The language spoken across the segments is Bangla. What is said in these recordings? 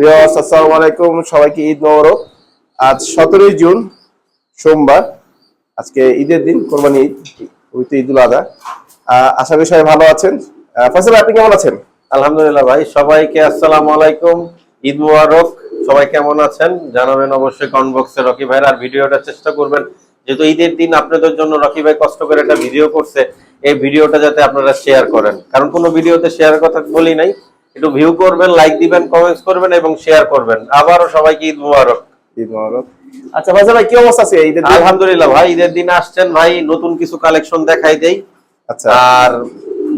ভিউয়ার্স আসসালামু আলাইকুম, সবাইকে ঈদ মোবারক। আজ 17 জুন সোমবার। আজকে ঈদের দিন, কোরবানি ঈদ, পবিত্র ঈদুল আযহা। আশা করি সবাই ভালো আছেন। ফয়সাল ভাই, আপনি কেমন আছেন? আলহামদুলিল্লাহ ভাই, সবাইকে আসসালামু আলাইকুম, ঈদ মুবারক। সবাই কেমন আছেন জানাবেন অবশ্যই কমেন্ট বক্সে। রকি ভাইয়ের আর ভিডিওটা চেষ্টা করবেন, যেহেতু ঈদের দিন আপনাদের জন্য রকি ভাই কষ্ট করে একটা ভিডিও করছে, এই ভিডিওটা যাতে আপনারা শেয়ার করেন, কারণ কোনো ভিডিওতে শেয়ারের কথা বলি নাই। একটু ভিউ করবেন, লাইক দিবেন, কমেন্টস করবেন এবং শেয়ার করবেন। আবারও সবাইকে ঈদ মুবারক। ঈদ মোবারক। আচ্ছা ফয়সাল ভাই, কি অবস্থা আছে ঈদের দিন? আলহামদুলিল্লাহ ভাই, ঈদের দিন আসছেন ভাই, নতুন কিছু কালেকশন দেখাই দেই। আচ্ছা। আর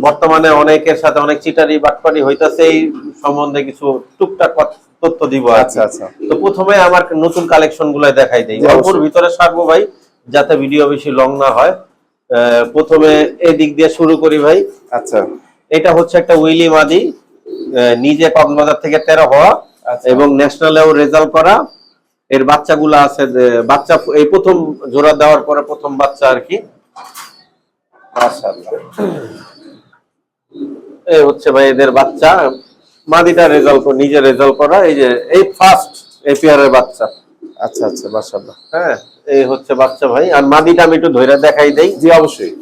বর্তমানে অনেকের সাথে অনেক চিটারি বাটপারি হইতাছে, এই সম্বন্ধে কিছু টুকটাক তথ্য দিব। আচ্ছা আচ্ছা। তো প্রথমে আমার নতুন কালেকশন গুলো দেখাই দেই, অল্পর ভিতরে সারবো ভাই, যাতে ভিডিও বেশি লং না হয়। প্রথমে এই দিক দিয়ে শুরু করি ভাই। আচ্ছা। এটা হচ্ছে একটা উইলি মাদি, নিজে কক্সবাজার থেকে 13 হওয়া এবং ন্যাশনালেও রেজাল্ট করা। এর বাচ্চাগুলো আছে, বাচ্চা এই প্রথম জোড়া দেওয়ার পরে প্রথম বাচ্চা আর কি। মাশাআল্লাহ। এই হচ্ছে ভাই এদের বাচ্চা, মাদিটা রেজাল্ট নিজে রেজাল্ট করা। এই যে এই ফার্স্ট এই পেয়ারের বাচ্চা। আচ্ছা আচ্ছা, মাশাআল্লাহ। হ্যাঁ, এই হচ্ছে বাচ্চা ভাই। আর মাদিটা আমি একটু ধরে দেখাই দেই। জি অবশ্যই।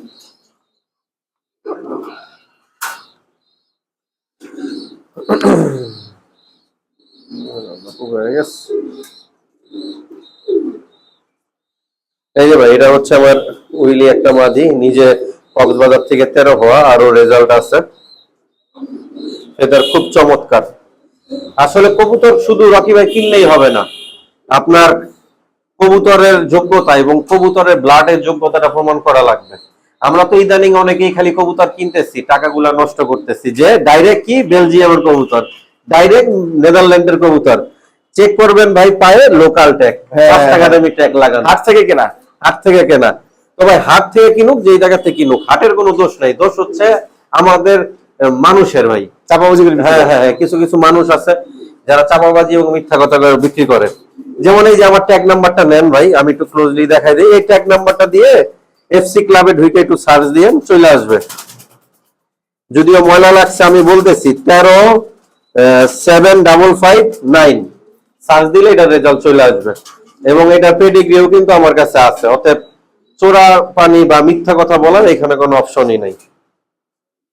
এই যে ভাই, এটা হচ্ছে আমার উইলি একটা মাদি, নিজে কক্সবাজার থেকে 13 হওয়া, আরো রেজাল্ট আছে। এদের খুব চমৎকার। আসলে কবুতর শুধু রকি ভাই কিনলেই হবে না, আপনার কবুতরের যোগ্যতা এবং কবুতরের ব্লাডের যোগ্যতাটা প্রমাণ করা লাগবে। আমরা তো ইদানিং অনেকেই খালি কবুতর কিনতেছি, টাকাগুলা নষ্ট করতেছি, যে ডাইরেক্ট কি বেলজিয়ামের কবুতর, ডাইরেক্ট নেদারল্যান্ডের কবুতর। চেক করবেন ভাই, পায়ে লোকাল ট্যাগ, 5 টাকা দামি ট্যাগ লাগানো, হাট থেকে কেনা। হাট থেকে কেনা। তো ভাই হাট থেকে কিনুক, যেই জায়গা থেকে কিনুক, হাটের কোনো দোষ নাই, দোষ হচ্ছে আমাদের মানুষের ভাই, চাপাবাজি করে। হ্যাঁ হ্যাঁ, কিছু কিছু মানুষ আছে যারা চাপাবাজি এবং মিথ্যা কথা বিক্রি করে। যেমন এই যে আমার ট্যাগ নাম্বারটা নেন ভাই, আমি একটু ক্লোজলি দেখাই দিই। এই ট্যাগ নাম্বারটা দিয়ে এফসি ক্লাবে ঢুকে একটু সার্চ দিয়ে চলে আসবে। যদিও ময়লা লাগছে আমি বলতেছি, 13,755,9 সার্চ দিলে এটা রেজাল্ট চলে আসবে। এবং এটা পেডিগ্রিও কিন্তু আমার কাছে আছে, অতএব চোরা পানি বা মিথ্যা কথা বলার এখানে কোনো অপশনই নাই।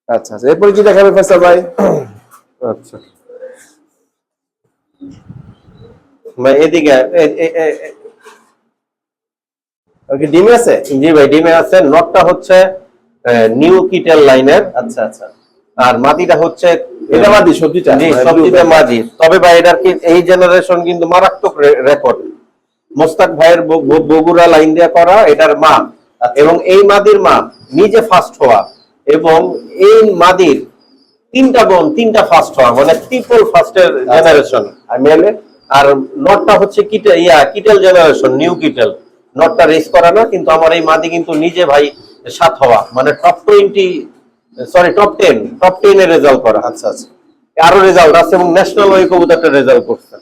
আচ্ছা আচ্ছা, এরপরে কি দেখাবে ফয়সাল ভাই? আচ্ছা ভাই, এদিকে ওকে, ডিমে আছে? জি ভাই, ডিমে আছে। নটটা হচ্ছে নিউ কিটেল লাইনের। আচ্ছা আচ্ছা। আর মাদিটা হচ্ছে এটা মাদি, সবজিটা। জি, সবজিটা মাদি। তবে ভাই এটার কি এই জেনারেশন কিন্তু মারাত্মক রেকর্ড। মোস্তাক ভাইয়ের বগুড়া লাইন দিয়ে করা এটার মা, এবং এই মাদির মা নিজে ফার্স্ট হওয়া, এবং এই মাদির তিনটা বোন, তিনটা ফার্স্ট হওয়া, মানে ট্রিপল ফার্স্টের জেনারেশন। আর মেলে? আর নটটা হচ্ছে কিটেল জেনারেশন, নিউ কিটেল। নটটা রেস করা না, কিন্তু আমার এই মাদি কিন্তু নিজে ভাই 7 হওয়া, মানে টপ 10 এর রেজাল্ট করা। আচ্ছা আচ্ছা। আরো রেজাল্ট আছে এবং ন্যাশনাল ওই কবুতরটা রেজাল্ট করছে।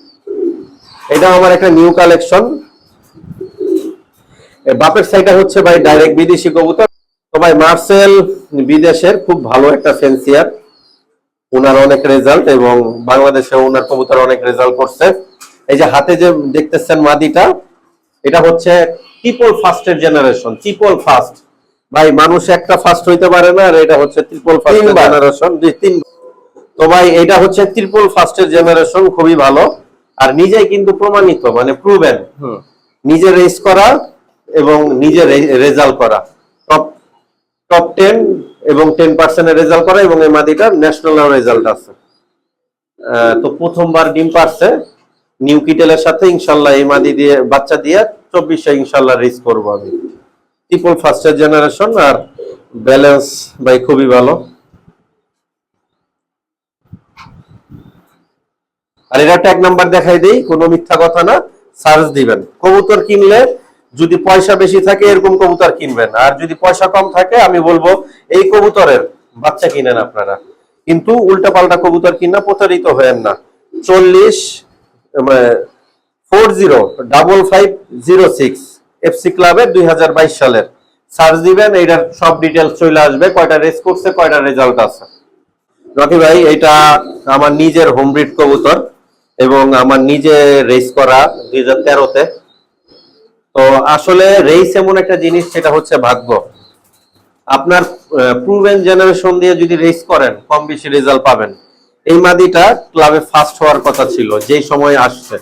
এটা আমার একটা নিউ কালেকশন। বাপের সাইডটা হচ্ছে ভাই ডাইরেক্ট বিদেশি কবুতর। তো ভাই মার্সেল বিদেশের খুব ভালো একটা ফেন্সিয়ার, ওনার অনেক রেজাল্ট, এবং বাংলাদেশে ওনার কবুতর অনেক রেজাল্ট করছে। এই যে হাতে যে দেখতেছেন মাদিটা, এটা হচ্ছে ট্রিপল ফার্স্টের জেনারেশন। ট্রিপল ফার্স্ট ভাই, মানুষ একটা ফার্স্ট হইতে পারে না, আর এটা হচ্ছে ট্রিপল ফার্স্টের জেনারেশন। তো ভাই এটা হচ্ছে ট্রিপল ফার্স্টের জেনারেশন, খুবই ভালো। আর নিজেই কিন্তু প্রমাণিত, মানে প্রুভেন, নিজে রেস করা এবং নিজে রেজাল্ট করা, টপ টপ 10 এবং 10% এর রেজাল্ট করা, এবং এই মাদিটার ন্যাশনাল রেজাল্ট আছে। তো প্রথমবার ডিম পারছে নিউ কিটেলের সাথে। ইনশাল্লাহ এই মাদি দিয়ে বাচ্চা দিয়ে 2400 ইনশাল্লাহ রেস করবো আমি। ট্রিপল ফার্স্টের জেনারেশন, আর ব্যালেন্স ভাই খুবই ভালো। আর এটা ট্যাগ নাম্বার দেখাই দেই, কোনো মিথ্যা কথা না, সার্চ দিবেন। কবুতর কিনলে যদি পয়সা বেশি থাকে এরকম কবুতর কিনবেন, আর যদি পয়সা কম থাকে আমি বলবো এই কবুতরের বাচ্চা কিনেন আপনারা, কিন্তু উল্টা পাল্টা কবুতর কিনা প্রতারিত হয়েন না। 40550506 এফসি ক্লাবের 2022 সালের সার্চ দিবেন, এইটার সব ডিটেলস চলে আসবে, কয়টা রেস করছে, কয়টা রেজাল্ট আছে। রকি ভাই, এটা আমার নিজের হোম ব্রিড কবুতর, এবং আমার নিজে রেস করা 2013-তে। তো আসলে রেস এমন একটা জিনিস, সেটা হচ্ছে ভাগ্য। আপনার প্রুভেন জেনারেশন দিয়ে যদি রেস করেন কম বেশি রেজাল্ট পাবেন। এই মাদিটা ক্লাবে ফার্স্ট হওয়ার কথা ছিল যেই সময় আসছে,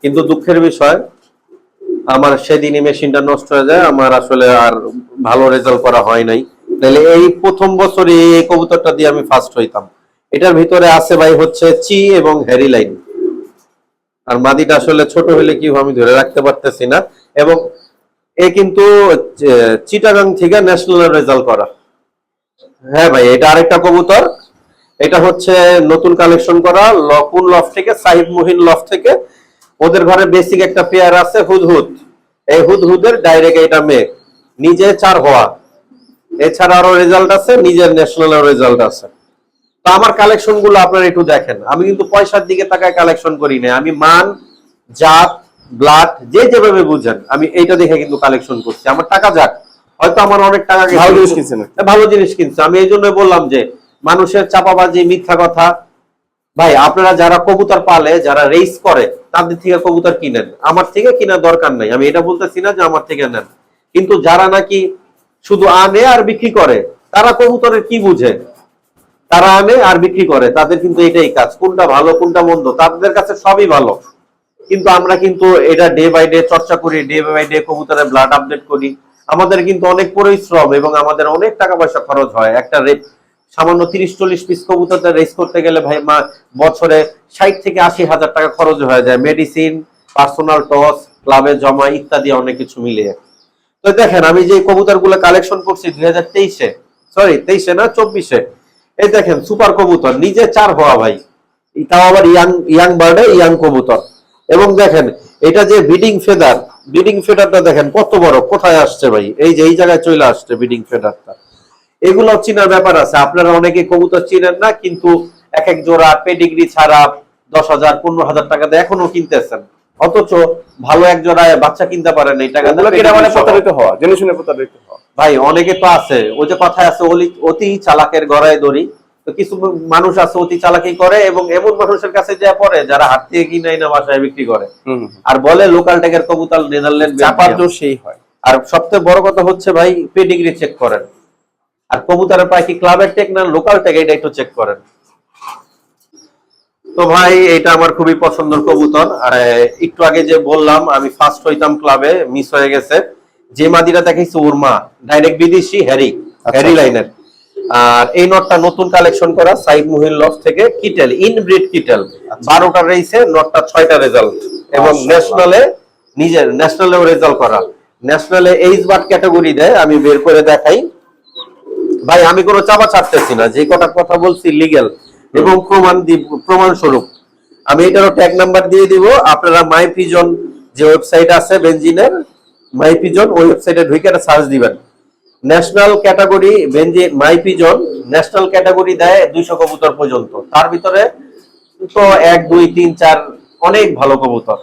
কিন্তু দুঃখের বিষয় আমার সেদিনই মেশিনটা নষ্ট হয়ে যায়, আমার আসলে আর ভালো রেজাল্ট করা হয় নাই। তাহলে এই প্রথম বছরই এই কবুতরটা দিয়ে আমি ফার্স্ট হইতাম। এটার ভিতরে আছে ভাই হচ্ছে চি এবং হ্যারি লাইন। আর মাদিটা আসলে ছোট হলে কি আমি ধরে রাখতে পারতেছি না। এবং এ কিন্তু চিটাগাং থেকে ন্যাশনাল রেজাল্ট করা। হ্যাঁ ভাই, এটা আরেকটা কবুতর। এটা হচ্ছে নতুন কালেকশন করা কোন লফ থেকে, সাহিব মুহিন লফ থেকে। ওদের ঘরে বেসিক একটা পেয়ার আছে হুদহুদ। এই হুদহুদের ডাইরেক্ট এটা মেয়ে, নিজে 4 হওয়া। এছাড়া আরো রেজাল্ট আছে, নিজের ন্যাশনাল রেজাল্ট আছে। তো আমার কালেকশন গুলো আপনারা একটু দেখেন। আমি কিন্তু পয়সার দিকে তাকায় কালেকশন করি না, আমি মান, জাত, ব্লাড যে যেভাবে বুঝেন আমি এইটা দেখে কিন্তু কালেকশন করছি। আমার টাকা যাক, হয়তো আমার অনেক টাকা ভালো জিনিস কিনছেন, ভালো জিনিস কিনছে। আমি এই জন্য বললাম যে মানুষের চাপাবাজি, মিথ্যা কথা। ভাই আপনারা যারা কবুতর পালে, যারা রেস করে, তাদের থেকে কবুতর কিনেন, আমার থেকে কেনার দরকার নাই। আমি এটা বলতেছি না যে আমার থেকে নেন, কিন্তু যারা নাকি শুধু আনে আর বিক্রি করে, তারা কবুতরের কি বুঝে? তারা আনে আর বিক্রি করে, তাদের কিন্তু এটাই কাজ। কোনটা ভালো কোনটা মন্দ তাদের কাছে সবই ভালো। কিন্তু আমরা কিন্তু এটা ডে বাই ডে চর্চা করি, ডে বাই ডে কবুতরের ব্লাড আপডেট করি। আমাদের কিন্তু অনেক পরিশ্রম এবং আমাদের অনেক টাকা পয়সা খরচ হয়। একটা সামান্য 30-40 পিস কবুতর রেস করতে গেলে ভাই বছরে 60 থেকে 80 হাজার টাকা খরচ হয়ে যায়, মেডিসিন, পার্সোনাল টস, ক্লাবে জমা ইত্যাদি অনেক কিছু মিলিয়ে। তো দেখেন আমি যে কবুতর গুলো কালেকশন করছি 2023-এ, সরি 23-এ না 24-এ। এই দেখেন সুপার কবুতর, নিজে 4 হওয়া ভাই, তাও আবার ইয়াং বার্ডে ইয়াং কবুতর। এবং দেখেন এটা যে বিডিং ফেদারটা দেখেন কত বড়, কোথায় আসছে ভাই, এই যে এই জায়গায় চলে আসছে বিডিং ফেদারটা। এগুলো চিনার ব্যাপার আছে। আপনারা অনেকে কবুতর চিনেন না, কিন্তু এক এক জোড়া পেডিগ্রি ছাড়া 10,000 15,000 টাকা দিয়ে এখনো কিনতেছেন, অথচ ভালো এক জোড়ায় বাচ্চা কিনতে পারেন এই টাকা দিয়ে। এটা মানে প্রতারিত হওয়া, জেনে শুনে প্রতারিত হওয়া। ভাই অনেকে তো আছে, ওই যে কথায় আছে অতি চালাকের গড়ায় দড়ি। তো কিছু মানুষ আছে অতি চালাকি করে এবং এমন মানুষের কাছে যা পড়ে যারা হাত থেকে কিনাই না বাসায় বিক্রি করে, আর বলে লোকাল ট্যাগের কবুতর, নেদারল্যান্ড চাপার জোর সেই হয়। আর সবচেয়ে বড় কথা হচ্ছে ভাই পেডিগ্রি চেক করেন, আর কবুতরের পায় কি ক্লাবের ট্যাগ না লোকাল ট্যাগ, এটা একটু চেক করেন। তো ভাই এটা আমার খুবই পছন্দের কবুতর। আর একটু আগে যে বললাম আমি ফার্স্ট হইতাম ক্লাবে, মিস হয়ে গেছে। যে মাদিরা দেখাইছে ওর মা ডাইরেক্ট বিদেশি হ্যারি লাইনের। আর এই নটটা নতুন কালেকশন করা সাইড মুহিল লফ থেকে, কিটেল ইনব্রিড কিটেল। 12টা রেসে নটটা 6টা রেজাল্ট এবং ন্যাশনালেও রেজাল্ট করা। ন্যাশনালে এইচ বাট ক্যাটাগরি দেয়, আমি বের করে দেখাই ভাই। আমি কোনো চাপা ছাড়তেছি না, যে কটা কথা বলছি লিগ্যাল এবং প্রমাণ স্বরূপ। আমি এটারও ট্যাগ নাম্বার দিয়ে দিব। আপনারা মাই পিজন যে ওয়েবসাইট আছে বেনজিনের, মাই পিজন ওই ওয়েবসাইটে ঢুকে সার্চ দিবেন ন্যাশনাল ক্যাটাগরি বেনজিন মাই পিজন। ন্যাশনাল ক্যাটাগরি দেয় 200 কবুতর পর্যন্ত, তার ভিতরে তো 1 2 3 4 অনেক ভালো কবুতর।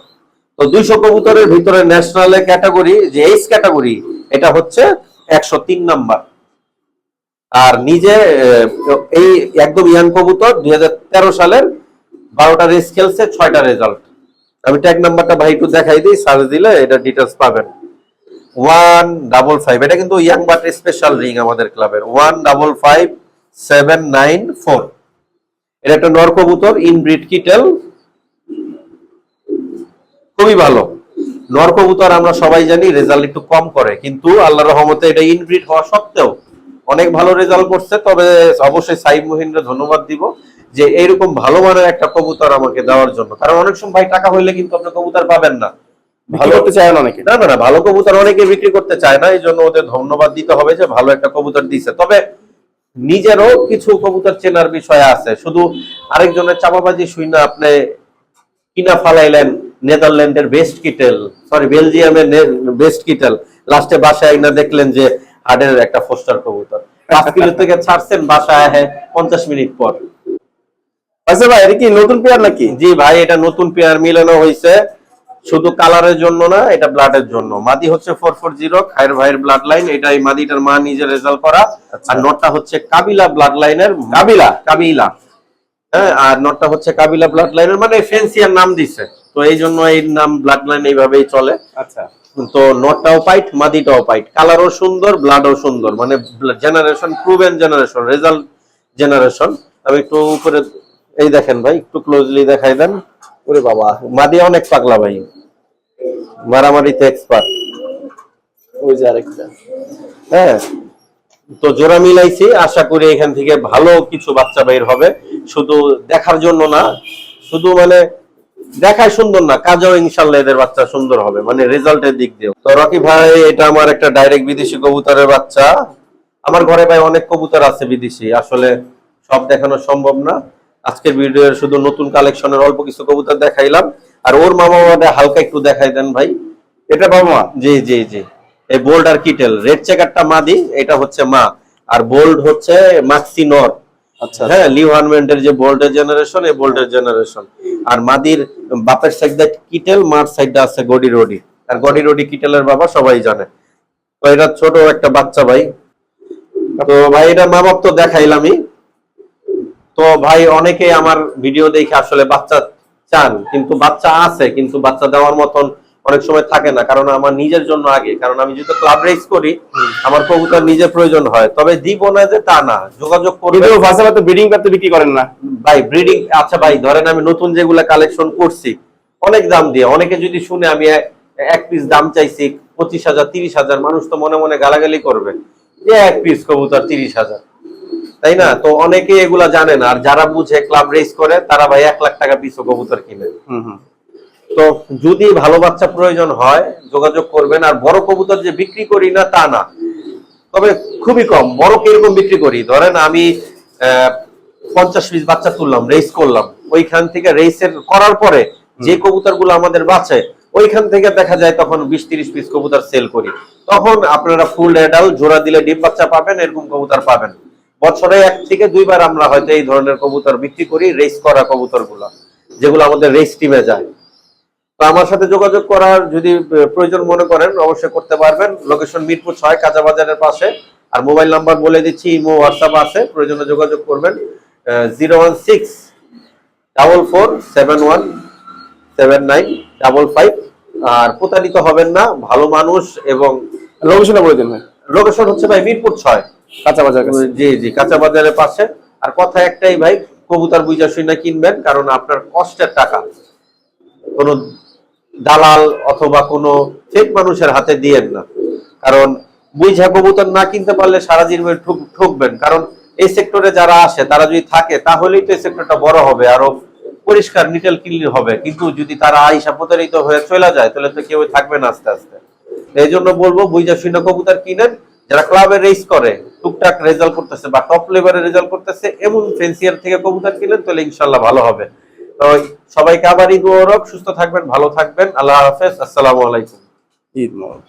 তো 200 কবুতরের ভিতরে ন্যাশনাল ক্যাটাগরি যে এইচ ক্যাটাগরি, এটা হচ্ছে 103 নাম্বার। আর নিজে এই একদম ইয়াং কবুতর 2013 সালের 12টা রেস খেলছে, 6টা রেজাল্ট। আমি ট্যাগ নাম্বারটা ভাই একটু দেখাই দিই, সার্চ দিলে এটা ডিটেলস পাবেন। 155, এটা কিন্তু ইয়াং বাট স্পেশাল রিং আমাদের ক্লাবের। 155794, এটা একটা নর কবুতর ইনব্রিড কিটেল, খুবই ভালো নর কবুতর। আমরা সবাই জানি রেজাল্ট একটু কম করে, কিন্তু আল্লাহর রহমতে এটা ইনব্রিড হওয়া সত্ত্বেও অনেক ভালো রেজাল্ট করছে। তবে অবশ্যই সাইব মুহিনকে ধন্যবাদ দিব যে এইরকম ভালো মানের একটা কবুতর আমাকে দেওয়ার জন্য। কারণ অনেক সময় ভাই টাকা হইলে কিন্তু আপনি কবুতর পাবেন না, ভালো করতে চায় না অনেকে। না, ভালো কবুতর অনেকে বিক্রি করতে চায় না, এই জন্য ওদের ধন্যবাদ দিতে হবে যে ভালো একটা কবুতর দিছে। তবে নিজেরও কিছু কবুতর চেনার বিষয় আছে, শুধু আরেকজনের চাপাবাজি শুই না আপনি কিনা ফালাইলেন নেদারল্যান্ডের বেস্ট কিটেল, সরি বেলজিয়ামের বেস্ট কিটেল, লাস্টে বাসায় না দেখলেন যে হাডের একটা ফোস্টার কবুতর। 5 কিলো থেকে ছাড়ছেন, বাসায় 50 মিনিট পর। আচ্ছা ভাই, এটা কি নতুন পেয়ার নাকি? জি ভাই, এটা নতুন পেয়ার মিলানো হয়েছে, শুধু কালারের জন্য না, এটা ব্লাডের জন্য। মাদি হচ্ছে 440 খায়ের ভাইয়ের ব্লাড লাইন, এটা এই মাদিটার মা নিজে রেজাল্ট করা। আর নটটা হচ্ছে কাবিলা ব্লাড লাইনের, কাবিলা হ্যাঁ, আর নটটা হচ্ছে কাবিলা ব্লাড লাইনের, মানে ফেন্সিয়ার নাম দিছে, তো এই জন্য এই নাম ব্লাড লাইন এইভাবেই চলে। আচ্ছা, তো নটটাও পাইট, মাদিটাও পাইট, কালারও সুন্দর, ব্লাডও সুন্দর, মানে generation proven generation, result generation. আমি একটু উপরে এই দেখেন ভাই, একটু ক্লোজলি দেখাই দেন। ওরে বাবা, মাদি অনেক পাগলা ভাই, মারামারিতে এক্সপার্ট। ওই যে আরেকটা। হ্যাঁ, তো জোড়া মিলাইছি, আশা করি এখান থেকে ভালো কিছু বাচ্চা বের হবে। শুধু দেখার জন্য না, শুধু মানে দেখায় সুন্দর না, কাজেও ইনশাল্লাহ এদের বাচ্চা সুন্দর হবে, মানে রেজাল্টের দিক দিয়ে। তো রকি ভাই, এটা আমার একটা ডাইরেক্ট বিদেশি কবুতরের বাচ্চা। আমার ঘরে ভাই অনেক কবুতর আছে বিদেশি, আসলে সব দেখানো সম্ভব না। আজকের ভিডিওর শুধু নতুন কালেকশনের অল্প কিছু কবুতর দেখাইলাম। আর ওর মামা বাবা হালকা একটু দেখাই দেন ভাই। এটা বাবা মা? জি জি জি, এই বোল্ড আর কিটেল, রেড চেকারটা মাদি, এটা হচ্ছে মা, আর বোল্ড হচ্ছে মাক্সি নর। আচ্ছা, হ্যাঁ, লিভারমেন্টের যে বোল্ডের জেনারেশন, এই বোল্ডের জেনারেশন। আর মাদির বাপের সাইডটা কিটেল, মার সাইডটা আছে গডি রডি, আর গডি রডি কিটেলের বাবা সবাই জানে। তো এটা ছোট একটা বাচ্চা ভাই। তো ভাই এটা মা বাপ তো দেখাইলামই। তো ভাই অনেকে আমার ভিডিও দেখে আসলে বাচ্চা চান, কিন্তু বাচ্চা আছে, কিন্তু বাচ্চা দেওয়ার মতন অনেক সময় থাকে না, কারণ আমার নিজের জন্য আগে, কারণ আমি যেহেতু ক্লাব রেস করি, আমার কবুতর নিজের প্রয়োজন হয়। তবে দিব না যে তা না, যোগাযোগ করবে। কিন্তু ভাষা তো ব্রিডিং করতে বিক্রি করেন না ভাই ব্রিডিং, আচ্ছা ভাই ধরেন আমি নতুন যেগুলা কালেকশন করছি অনেক দাম দিয়ে, অনেকে যদি শুনে আমি এক পিস দাম চাইছি 25,000 30,000, মানুষ তো মনে মনে গালাগালি করবে যে এক পিস কবুতর 30,000, তাই না? তো অনেকে এগুলা জানে না, আর যারা বুঝে ক্লাব রেস করে তারা ভাই 1 লাখ টাকা পিস কবুতর কিনে। তো যদি ভালো বাচ্চা প্রয়োজন হয় যোগাযোগ করবেন। আর বড় কবুতর যে বিক্রি করি না তা না, তবে খুবই কম। বড় কিরকম বিক্রি করি, ধরেন আমি 50 পিস বাচ্চা তুললাম, রেস করলাম, ওইখান থেকে রেসের করার পরে যে কবুতর গুলো আমাদের বাঁচে, ওইখান থেকে দেখা যায় তখন 20-30 পিস কবুতর সেল করি। তখন আপনারা ফুল অ্যাডাল্ট জোড়া দিলে ডিম বাচ্চা পাবেন, এরকম কবুতর পাবেন। বছরে 1 থেকে 2 বার আমরা হয়তো এই ধরনের কবুতর বিক্রি করি, রেস করা কবুতর গুলা, যেগুলো আমাদের রেস টিমে যায়। তো আমার সাথে যোগাযোগ করার যদি প্রয়োজন মনে করেন অবশ্যই করতে পারবেন। লোকেশন মিরপুর 6 কাঁচা বাজারের পাশে। আর মোবাইল নাম্বার বলে দিচ্ছি, ইমো হোয়াটসঅ্যাপ আছে, প্রয়োজনে যোগাযোগ করবেন 016-4471-7955। আর প্রতারিত হবেন না, ভালো মানুষ। এবং লোকেশনটা বলে দিন ভাই। লোকেশন হচ্ছে ভাই মিরপুর 6 কাঁচা বাজার কাছে। জি জি, কাঁচা বাজারের পাশে। আর কথা একটাই ভাই, কবুতর বুঝা শুনে কিনবেন, কারণ আপনার কষ্টের টাকা কোনো দালাল অথবা কোনো ফেক মানুষের হাতে দিয়েন না। কারণ বুঝা কবুতর না কিনতে পারলে সারা জীবন ঠকবেন। কারণ এই সেক্টরে যারা আসে তারা যদি থাকে তাহলেই তো এই সেক্টরটা বড় হবে, আরো পরিষ্কার নিটেল ক্লিন হবে। কিন্তু যদি তারা আইসা প্রতারিত হয়ে চলে যায় তাহলে তো কেউ থাকবে না আস্তে আস্তে। এই জন্য বলবো বুঝা শুনে কবুতর কিনেন। যারা ক্লাবে রেস করে টুকটাক রেজাল্ট করতেছে বা টপ লেভেলে রেজাল্ট করতেছে, এমন ফেন্সিয়ার থেকে কবুতর কিনেন, তাহলে ইনশাল্লাহ ভালো হবে। তো সবাইকে আবার ঈদ মোবারক, সুস্থ থাকবেন, ভালো থাকবেন, আল্লাহ হাফেজ, আসসালামু আলাইকুম। ঈদ মোবারক।